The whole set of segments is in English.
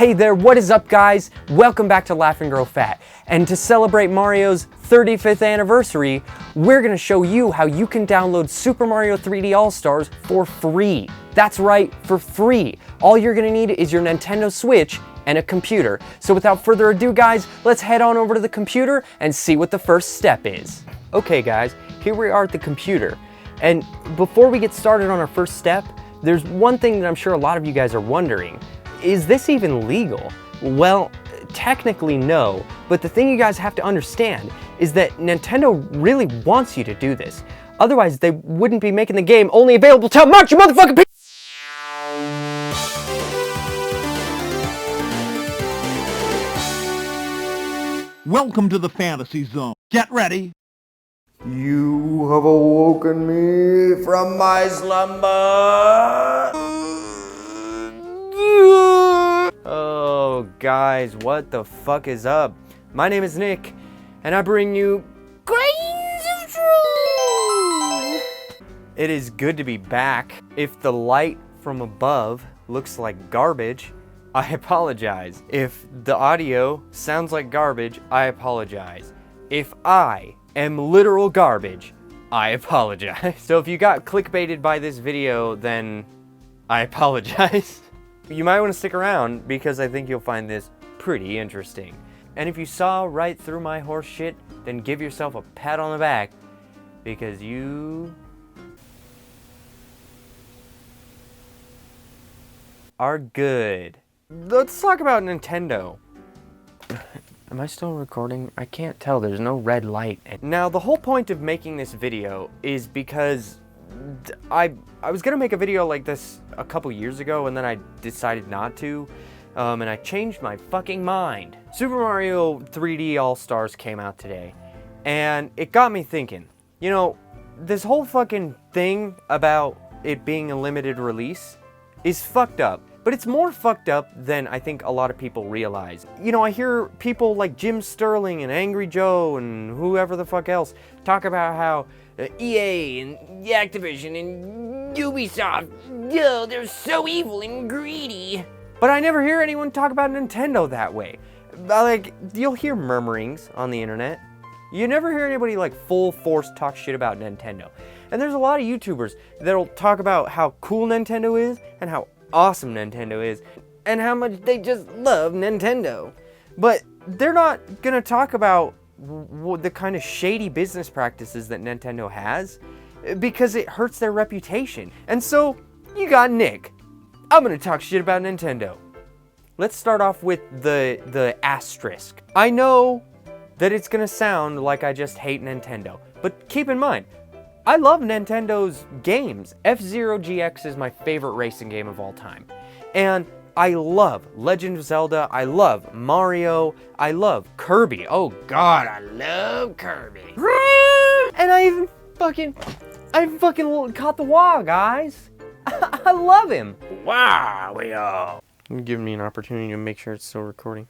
Hey there, what is up guys? Welcome back to LaughNGrowFat. And to celebrate Mario's 35th anniversary, we're gonna show you how you can download Super Mario 3D All-Stars for free. That's right, for free. All you're gonna need is your Nintendo Switch and a computer. So without further ado guys, let's head on over to the computer and see what the first step is. Okay guys, here we are at the computer. And before we get started on our first step, there's one thing that I'm sure a lot of you guys are wondering. Is this even legal? Well, technically no, but the thing you guys have to understand is that Nintendo really wants you to do this. Otherwise, they wouldn't be making the game only available to March, you motherfucking people! Welcome to the fantasy zone. Get ready. You have awoken me from my slumber. Oh, guys, what the fuck is up? My name is Nick, and I bring you Grains of Truth. It is good to be back. If the light from above looks like garbage, I apologize. If the audio sounds like garbage, I apologize. If I am literal garbage, I apologize. So if you got clickbaited by this video, then I apologize. You might want to stick around because I think you'll find this pretty interesting. And if you saw right through my horse shit, then give yourself a pat on the back because you are good. Let's talk about Nintendo. Am I still recording? I can't tell, there's no red light. Now the whole point of making this video is because I was gonna make a video like this a couple years ago and then I decided not to, and I changed my fucking mind. Super Mario 3D All-Stars came out today, and it got me thinking, you know, this whole fucking thing about it being a limited release is fucked up. But it's more fucked up than I think a lot of people realize. You know, I hear people like Jim Sterling and Angry Joe and whoever the fuck else talk about how EA and Activision and Ubisoft, yo, they're so evil and greedy. But I never hear anyone talk about Nintendo that way. Like, you'll hear murmurings on the internet. You never hear anybody like full force talk shit about Nintendo. And there's a lot of YouTubers that'll talk about how cool Nintendo is and how awesome Nintendo is and how much they just love Nintendo. But they're not gonna talk about the kind of shady business practices that Nintendo has because it hurts their reputation. And so you got Nick. I'm gonna talk shit about Nintendo. Let's start off with the asterisk. I know that it's gonna sound like I just hate Nintendo, but keep in mind, I love Nintendo's games. F-Zero GX is my favorite racing game of all time. And I love Legend of Zelda, I love Mario, I love Kirby. Oh god, I love Kirby. And I fucking caught the wah, guys. I love him. Wow, we all. Give me an opportunity to make sure it's still recording.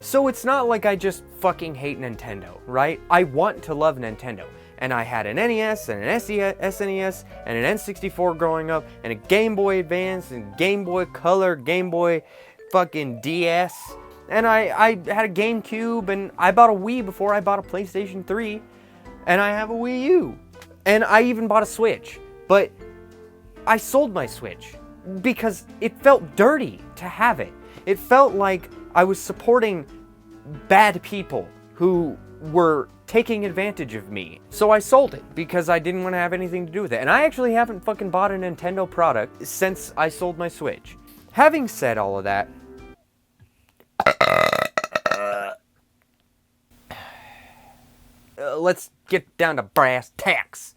So it's not like I just fucking hate Nintendo, right? I want to love Nintendo. And I had an NES and an SNES and an N64 growing up and a Game Boy Advance and Game Boy Color, Game Boy fucking DS. And I had a GameCube and I bought a Wii before I bought a PlayStation 3. And I have a Wii U. And I even bought a Switch. But I sold my Switch because it felt dirty to have it. It felt like I was supporting bad people who were taking advantage of me. So I sold it because I didn't want to have anything to do with it. And I actually haven't fucking bought a Nintendo product since I sold my Switch. Having said all of that, let's get down to brass tacks.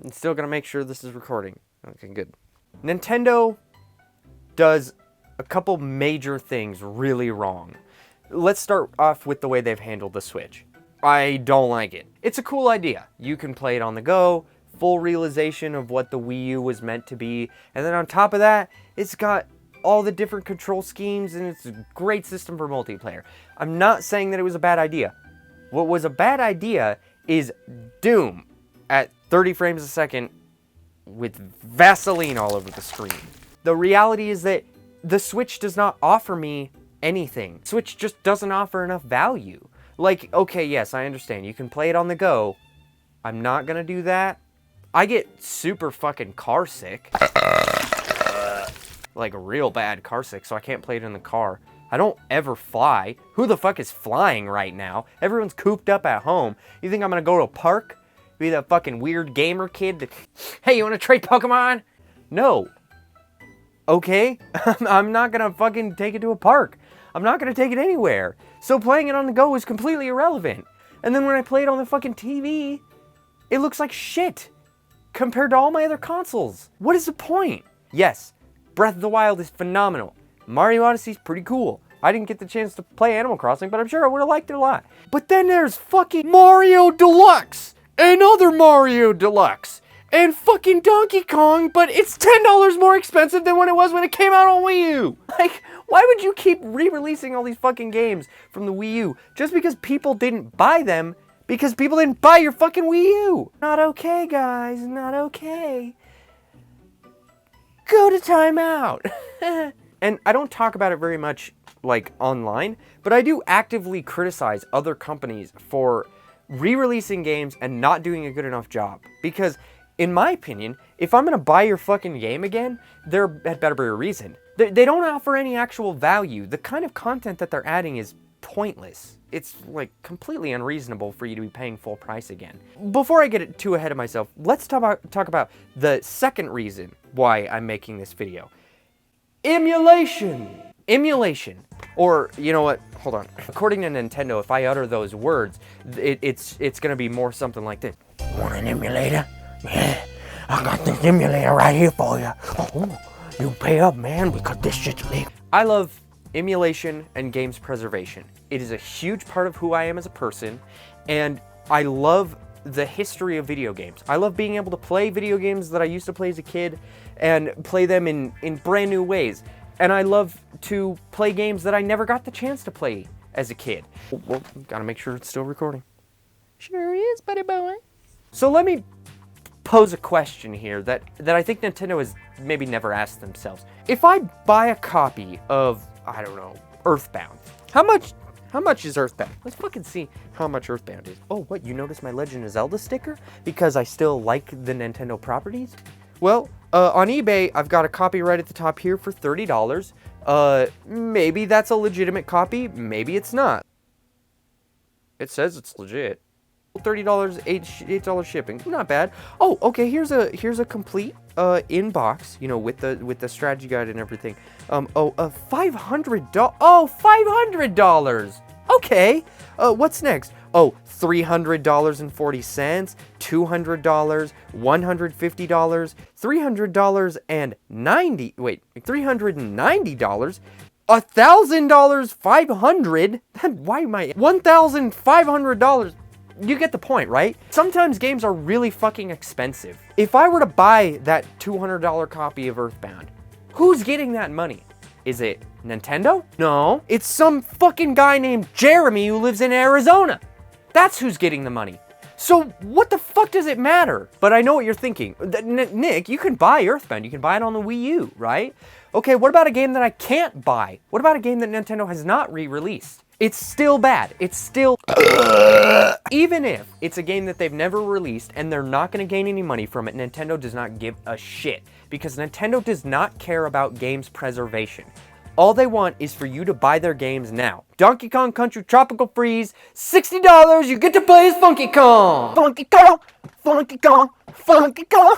I'm still gonna make sure this is recording. Okay, good. Nintendo does a couple major things really wrong. Let's start off with the way they've handled the Switch. I don't like it. It's a cool idea. You can play it on the go, full realization of what the Wii U was meant to be, and then on top of that, it's got all the different control schemes and it's a great system for multiplayer. I'm not saying that it was a bad idea. What was a bad idea is Doom at 30 frames a second with Vaseline all over the screen. The reality is that the Switch does not offer me anything. Switch just doesn't offer enough value. Like, okay, yes, I understand. You can play it on the go. I'm not gonna do that. I get super fucking car sick. Like, real bad car sick, so I can't play it in the car. I don't ever fly. Who the fuck is flying right now? Everyone's cooped up at home. You think I'm gonna go to a park? Be that fucking weird gamer kid that, hey, you wanna trade Pokemon? No. Okay? I'm not gonna fucking take it to a park. I'm not gonna take it anywhere. So playing it on the go is completely irrelevant. And then when I play it on the fucking TV, it looks like shit compared to all my other consoles. What is the point? Yes, Breath of the Wild is phenomenal. Mario Odyssey's pretty cool. I didn't get the chance to play Animal Crossing, but I'm sure I would have liked it a lot. But then there's fucking Mario Deluxe and other Mario Deluxe and fucking Donkey Kong, but it's $10 more expensive than when it came out on Wii U. Like, why would you keep re-releasing all these fucking games from the Wii U just because people didn't buy them? Because people didn't buy your fucking Wii U. Not okay, guys, not okay. Go to timeout. And I don't talk about it very much, like, online, but I do actively criticize other companies for re-releasing games and not doing a good enough job. Because, in my opinion, if I'm gonna buy your fucking game again, there had better be a reason. They don't offer any actual value. The kind of content that they're adding is pointless. It's, like, completely unreasonable for you to be paying full price again. Before I get too ahead of myself, let's talk about the second reason why I'm making this video. Emulation! Emulation. Or, you know what? Hold on. According to Nintendo, if I utter those words, it's gonna be more something like this. Want an emulator? Yeah, I got this emulator right here for you. Oh, you pay up, man, because this shit's legal. I love emulation and games preservation. It is a huge part of who I am as a person, and I love the history of video games. I love being able to play video games that I used to play as a kid and play them in brand new ways. And I love to play games that I never got the chance to play as a kid. Well, gotta make sure it's still recording. Sure is, buddy boy. So let me pose a question here that I think Nintendo has maybe never asked themselves. If I buy a copy of, I don't know, Earthbound, how much is Earthbound? Let's fucking see how much Earthbound is. Oh, what, you noticed my Legend of Zelda sticker? Because I still like the Nintendo properties? Well, on eBay, I've got a copy right at the top here for $30. Maybe that's a legitimate copy, maybe it's not. It says it's legit. $30, $8 shipping, not bad. Oh, okay, here's a complete inbox, you know, with the strategy guide and everything. $500. Oh, $500. Okay. What's next? Oh, $300.40, $200, $150, $390, $1,000, $500. Why am I $1,500? You get the point, right? Sometimes games are really fucking expensive. If I were to buy that $200 copy of Earthbound, who's getting that money? Is it Nintendo? No, it's some fucking guy named Jeremy who lives in Arizona. That's who's getting the money. So what the fuck does it matter? But I know what you're thinking. Nick, you can buy Earthbound. You can buy it on the Wii U, right? Okay, what about a game that I can't buy? What about a game that Nintendo has not re-released? It's still bad. It's still... Even if it's a game that they've never released and they're not going to gain any money from it, Nintendo does not give a shit. Because Nintendo does not care about games preservation. All they want is for you to buy their games now. Donkey Kong Country Tropical Freeze, $60, you get to play as Funky Kong! Funky Kong! Funky Kong! Funky Kong!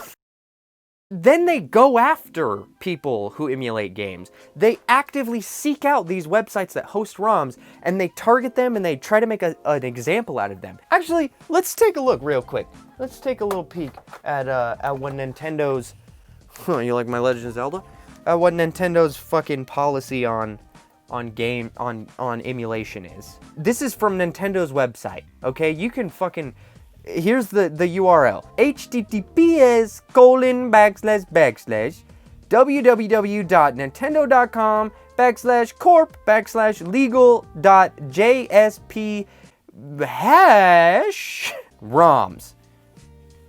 Then they go after people who emulate games. They actively seek out these websites that host ROMs, and they target them and they try to make an example out of them. Actually, let's take a look real quick. Let's take a little peek at what Nintendo's... you like my Legend of Zelda? What Nintendo's fucking policy on emulation is. This is from Nintendo's website, okay? You can fucking... Here's the URL. https://www.nintendo.com/legal.jsp/ROMs.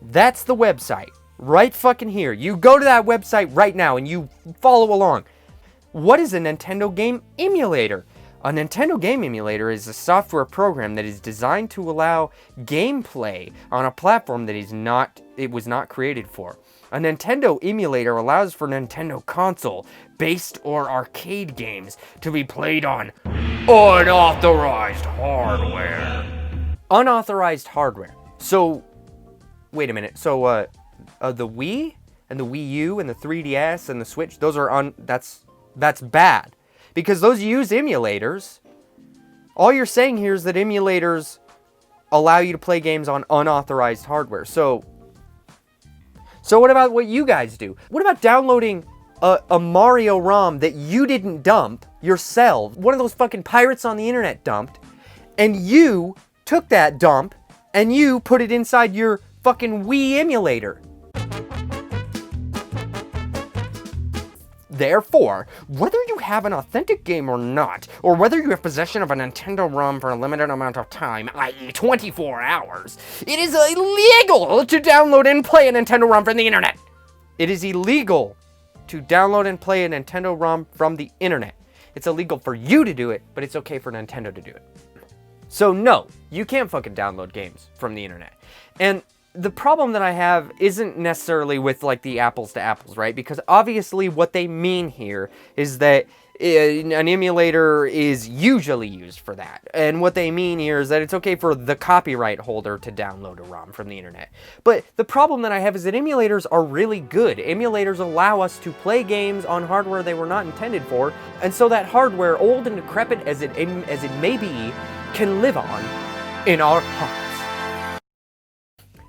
That's the website. Right fucking here. You go to that website right now and you follow along. what is a Nintendo game emulator? A Nintendo game emulator is a software program that is designed to allow gameplay on a platform that it was not created for. A Nintendo emulator allows for Nintendo console-based or arcade games to be played on unauthorized hardware. Unauthorized hardware. So, wait a minute. So, the Wii and the Wii U and the 3DS and the Switch, those are that's bad. Because those use emulators. All you're saying here is that emulators allow you to play games on unauthorized hardware. So what about what you guys do? What about downloading a Mario ROM that you didn't dump yourself? One of those fucking pirates on the internet dumped, and you took that dump and you put it inside your fucking Wii emulator. Therefore, whether you have an authentic game or not, or whether you have possession of a Nintendo ROM for a limited amount of time, i.e. 24 hours, it is illegal to download and play a Nintendo ROM from the internet. It is illegal to download and play a Nintendo ROM from the internet. It's illegal for you to do it, but it's okay for Nintendo to do it. So no, you can't fucking download games from the internet. And the problem that I have isn't necessarily with like the apples to apples, right? Because obviously what they mean here is that an emulator is usually used for that. And what they mean here is that it's okay for the copyright holder to download a ROM from the internet. But the problem that I have is that emulators are really good. Emulators allow us to play games on hardware they were not intended for. And so that hardware, old and decrepit as it may be, can live on in our hearts.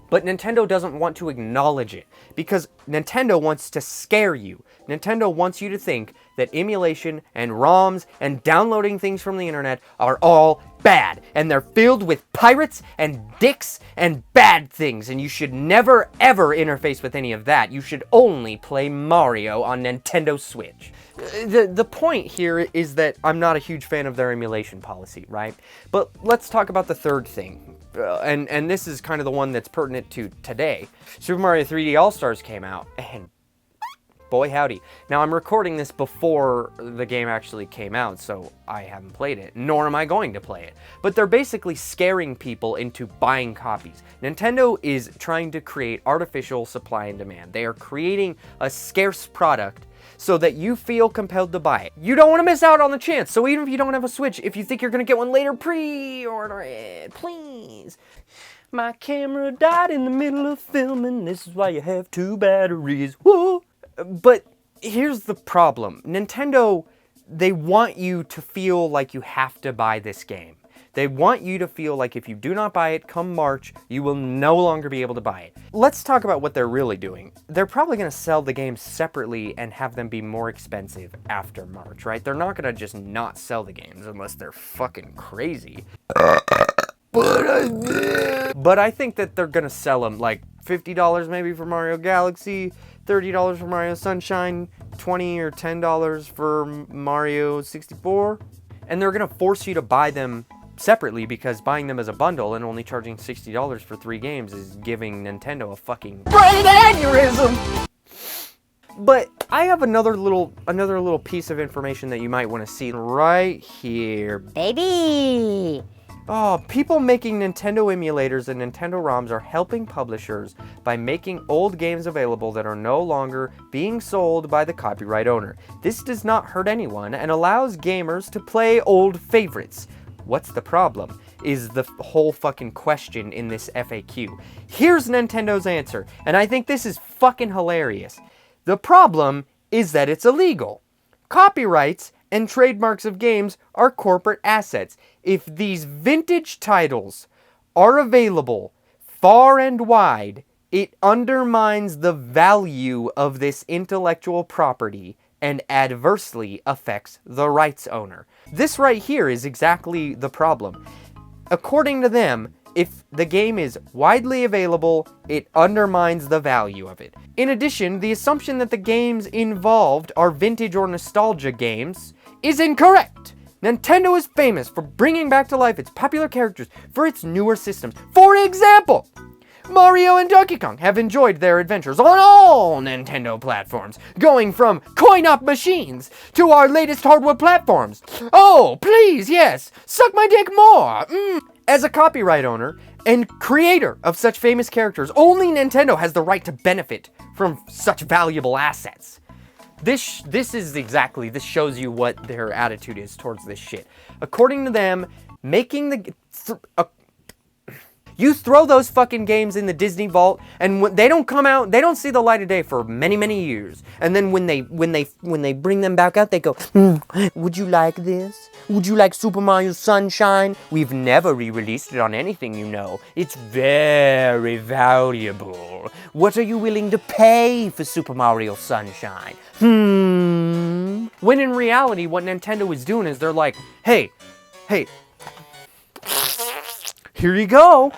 But Nintendo doesn't want to acknowledge it, because Nintendo wants to scare you. Nintendo wants you to think that emulation and ROMs and downloading things from the internet are all bad, and they're filled with pirates and dicks and bad things, and you should never ever interface with any of that. You should only play Mario on Nintendo Switch. The point here is that I'm not a huge fan of their emulation policy, right? But let's talk about the third thing. And this is kind of the one that's pertinent to today. Super Mario 3D All-Stars came out, and boy howdy. Now, I'm recording this before the game actually came out, so I haven't played it, nor am I going to play it. But they're basically scaring people into buying copies. Nintendo is trying to create artificial supply and demand. They are creating a scarce product so that you feel compelled to buy it. You don't want to miss out on the chance, so even if you don't have a Switch, if you think you're going to get one later, pre-order it, please. My camera died in the middle of filming, this is why you have 2 batteries, woo! But here's the problem. Nintendo, they want you to feel like you have to buy this game. They want you to feel like if you do not buy it come March, you will no longer be able to buy it. Let's talk about what they're really doing. They're probably going to sell the games separately and have them be more expensive after March, right? They're not going to just not sell the games unless they're fucking crazy. But I think that they're going to sell them like $50 maybe for Mario Galaxy, $30 for Mario Sunshine, $20 or $10 for Mario 64. And they're going to force you to buy them separately, because buying them as a bundle and only charging $60 for 3 games is giving Nintendo a fucking brain aneurysm. But I have another little piece of information that you might want to see right here. Baby! Oh, people making Nintendo emulators and Nintendo ROMs are helping publishers by making old games available that are no longer being sold by the copyright owner. This does not hurt anyone and allows gamers to play old favorites. What's the problem? Is the whole fucking question in this FAQ. Here's Nintendo's answer, and I think this is fucking hilarious. The problem is that it's illegal. Copyrights and trademarks of games are corporate assets. If these vintage titles are available far and wide, it undermines the value of this intellectual property and adversely affects the rights owner. This right here is exactly the problem. According to them, if the game is widely available, it undermines the value of it. In addition, the assumption that the games involved are vintage or nostalgia games is incorrect. Nintendo is famous for bringing back to life its popular characters for its newer systems. For example, Mario and Donkey Kong have enjoyed their adventures on all Nintendo platforms, going from coin-op machines to our latest hardware platforms. Oh, please, yes, suck my dick more. As a copyright owner and creator of such famous characters, only Nintendo has the right to benefit from such valuable assets. This shows you what their attitude is towards this shit. According to them, making you throw those fucking games in the Disney vault, and when they don't come out, they don't see the light of day for many, many years. And then when they bring them back out, they go, would you like this? Would you like Super Mario Sunshine? We've never re-released it on anything, you know. It's very valuable. What are you willing to pay for Super Mario Sunshine? When in reality, what Nintendo is doing is they're like, hey, here you go.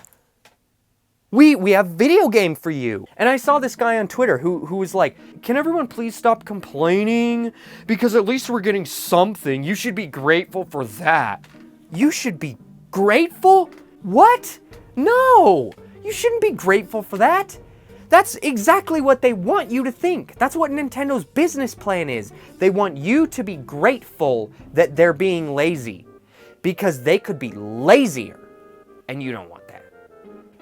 We have video game for you. And I saw this guy on Twitter who was like, can everyone please stop complaining? Because at least we're getting something. You should be grateful for that. You should be grateful? What? No, you shouldn't be grateful for that. That's exactly what they want you to think. That's what Nintendo's business plan is. They want you to be grateful that they're being lazy, because they could be lazier, and you don't want that.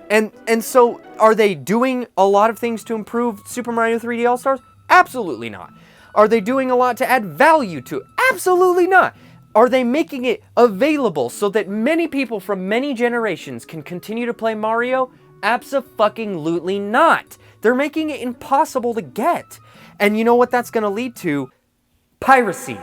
And so, are they doing a lot of things to improve Super Mario 3D All-Stars? Absolutely not. Are they doing a lot to add value to it? Absolutely not. Are they making it available so that many people from many generations can continue to play Mario? Abso-fucking-lutely not. They're making it impossible to get. And you know what that's gonna lead to? Piracy.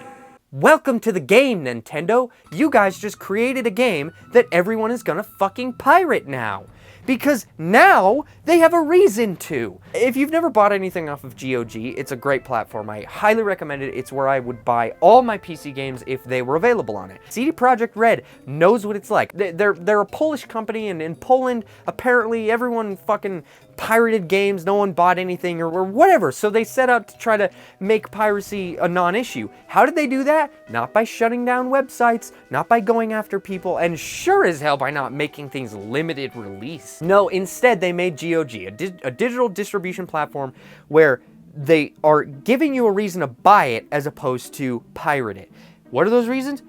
Welcome to the game, Nintendo. You guys just created a game that everyone is gonna fucking pirate now. Because now they have a reason to. If you've never bought anything off of GOG, it's a great platform. I highly recommend it. It's where I would buy all my PC games if they were available on it. CD Projekt Red knows what it's like. They're a Polish company, and in Poland, apparently everyone fucking pirated games, no one bought anything or whatever, so they set out to try to make piracy a non-issue. How did they do that? Not by shutting down websites, not by going after people, and sure as hell by not making things limited release. No, instead they made GOG, a digital distribution platform where they are giving you a reason to buy it as opposed to pirate it. What are those reasons?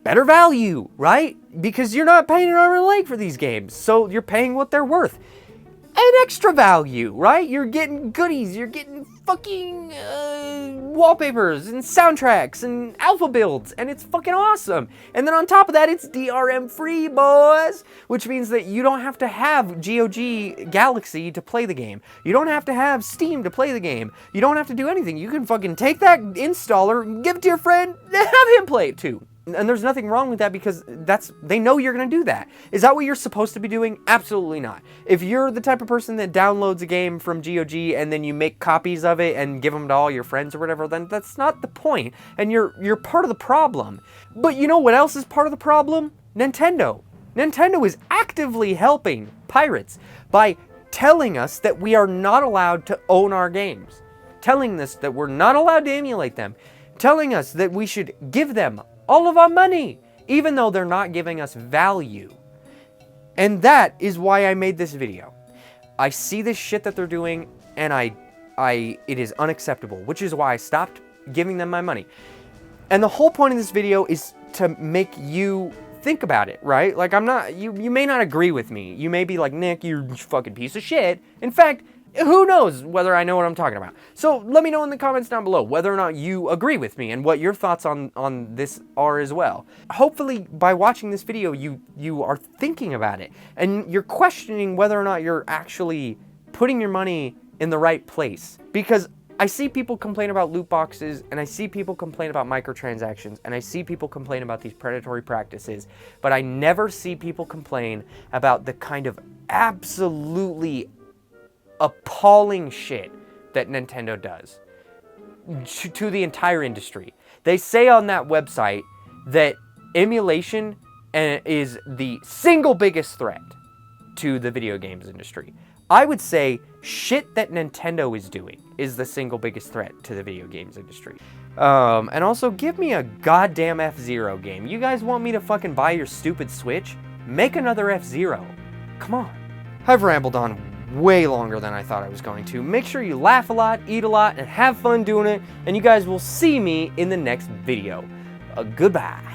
Better value, right? Because you're not paying an arm and a leg for these games, so you're paying what they're worth. And extra value, right? You're getting goodies, you're getting fucking wallpapers and soundtracks and alpha builds, and it's fucking awesome. And then on top of that, it's DRM free, boys, which means that you don't have to have GOG Galaxy to play the game. You don't have to have Steam to play the game. You don't have to do anything. You can fucking take that installer, give it to your friend, and have him play it too. And there's nothing wrong with that, because they know you're going to do that. Is that what you're supposed to be doing? Absolutely not. If you're the type of person that downloads a game from GOG and then you make copies of it and give them to all your friends or whatever, then that's not the point. And you're part of the problem. But you know what else is part of the problem? Nintendo. Nintendo is actively helping pirates by telling us that we are not allowed to own our games. Telling us that we're not allowed to emulate them. Telling us that we should give them all of our money, even though they're not giving us value. And that is why I made this video. I see this shit that they're doing, and it is unacceptable, which is why I stopped giving them my money. And the whole point of this video is to make you think about it, right? Like, you may not agree with me. You may be like, Nick, you're a fucking piece of shit. In fact, who knows whether I know what I'm talking about? So let me know in the comments down below whether or not you agree with me and what your thoughts on this are as well. Hopefully by watching this video you are thinking about it and you're questioning whether or not you're actually putting your money in the right place. Because I see people complain about loot boxes, and I see people complain about microtransactions, and I see people complain about these predatory practices, but I never see people complain about the kind of absolutely appalling shit that Nintendo does to the entire industry. They say on that website that emulation is the single biggest threat to the video games industry. I would say shit that Nintendo is doing is the single biggest threat to the video games industry. And also, give me a goddamn F-Zero game. You guys want me to fucking buy your stupid Switch? Make another F-Zero. Come on. I've rambled on way longer than I thought I was going to. Make sure you laugh a lot, eat a lot, and have fun doing it, and you guys will see me in the next video. Goodbye.